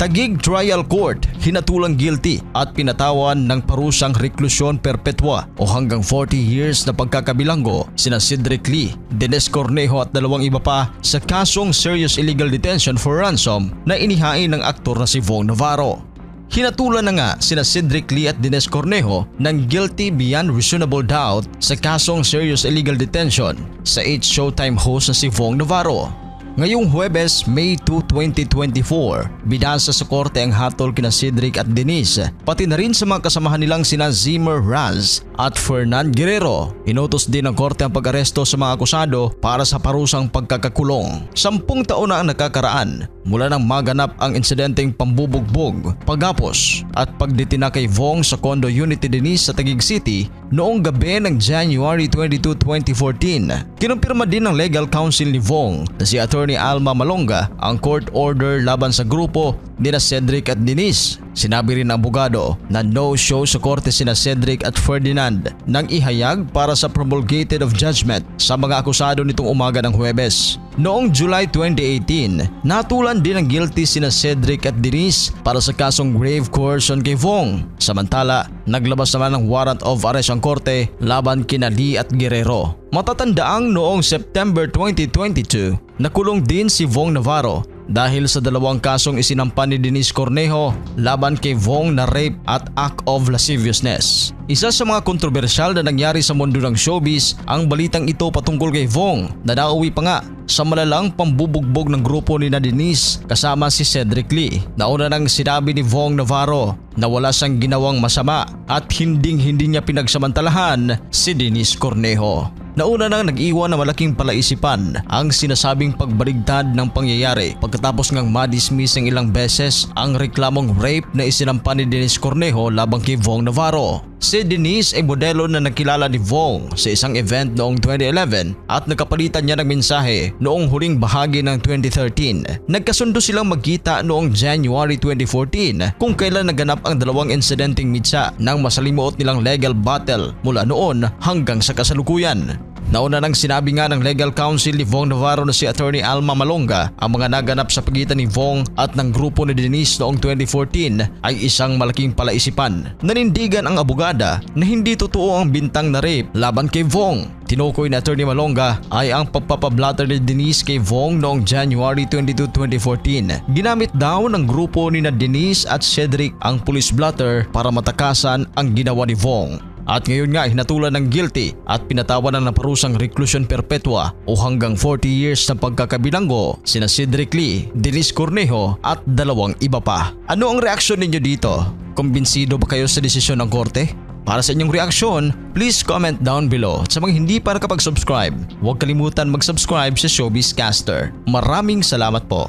Taguig Trial Court hinatulang guilty at pinatawan ng parusang reklusyon perpetua o hanggang 40 years na pagkakabilanggo sina Cedric Lee, Dennis Cornejo at dalawang iba pa sa kasong serious illegal detention for ransom na inihain ng aktor na si Vong Navarro. Hinatulan na nga sina Cedric Lee at Dennis Cornejo ng guilty beyond reasonable doubt sa kasong serious illegal detention sa Showtime host na si Vong Navarro. Ngayong Huwebes, May 2, 2024, binasa sa korte ang hatol kina Cedric at Denise, pati na rin sa mga kasamahan nilang sina Zimmer Raz at Fernan Guerrero. Inutos din ng korte ang pag-aresto sa mga akusado para sa parusang pagkakakulong. 10 taon na ang nakakaraan mula nang maganap ang insidenteng pambubugbog, paghapos at pagdetina kay Vong sa condo unit ni Denise sa Taguig City noong gabi ng January 22, 2014. Kinumpirma din ng legal counsel ni Vong na si Attorney Alma Malonga ang court order laban sa grupo nila Cedric at Denise. Sinabi rin ng abogado na no-show sa korte sina Cedric at Ferdinand nang ihayag para sa promulgated of judgment sa mga akusado nitong umaga ng Huwebes. Noong July 2018, natulan din ng guilty sina Cedric at Denise para sa kasong grave coercion kay Vong. Samantala, naglabas naman ng warrant of arrest ang korte laban kina Lee at Guerrero. Matatandaang noong September 2022, nakulong din si Vong Navarro dahil sa dalawang kasong isinampa ni Denise Cornejo laban kay Vong na rape at act of lasciviousness. Isa sa mga kontrobersyal na nangyari sa mundo ng showbiz ang balitang ito patungkol kay Vong na nauwi pa nga sa malalang pambubugbog ng grupo ni Denise kasama si Cedric Lee. Nauna nang sinabi ni Vong Navarro na wala siyang ginawang masama at hindi niya pinagsamantalahan si Denise Cornejo. Nauna nang nag-iwan na malaking palaisipan ang sinasabing pagbaligtad ng pangyayari pagkatapos ngang ma-dismiss ng ilang beses ang reklamong rape na isinampa ni Denise Cornejo laban kay Vong Navarro. Si Denise ay modelo na nakilala ni Vong sa isang event noong 2011 at nakapalitan niya ng mensahe noong huling bahagi ng 2013. Nagkasundo silang magkita noong January 2014 kung kailan naganap ang dalawang insidenteng mitsa ng masalimuot nilang legal battle mula noon hanggang sa kasalukuyan. Nauna nang sinabi nga ng legal counsel ni Vong Navarro na si Attorney Alma Malonga ang mga naganap sa pagitan ni Vong at ng grupo ni Denise noong 2014 ay isang malaking palaisipan. Nanindigan ang abogada na hindi totoo ang bintang na rape laban kay Vong. Tinukoy ni Attorney Malonga ay ang pagpapablatter ni Denise kay Vong noong January 22, 2014. Ginamit daw ng grupo ni Denise at Cedric ang police blotter para matakasan ang ginawa ni Vong. At ngayon nga hinatulan ng guilty at pinatawan ng parusang reklusyon perpetua o hanggang 40 years na pagkakabilanggo sina Cedric Lee, Denise Cornejo at dalawang iba pa. Ano ang reaksyon ninyo dito? Kumbinsido ba kayo sa desisyon ng korte? Para sa inyong reaksyon, please comment down below. At sa mga hindi pa nakapag-subscribe, huwag kalimutan mag-subscribe sa Showbiz Caster. Maraming salamat po.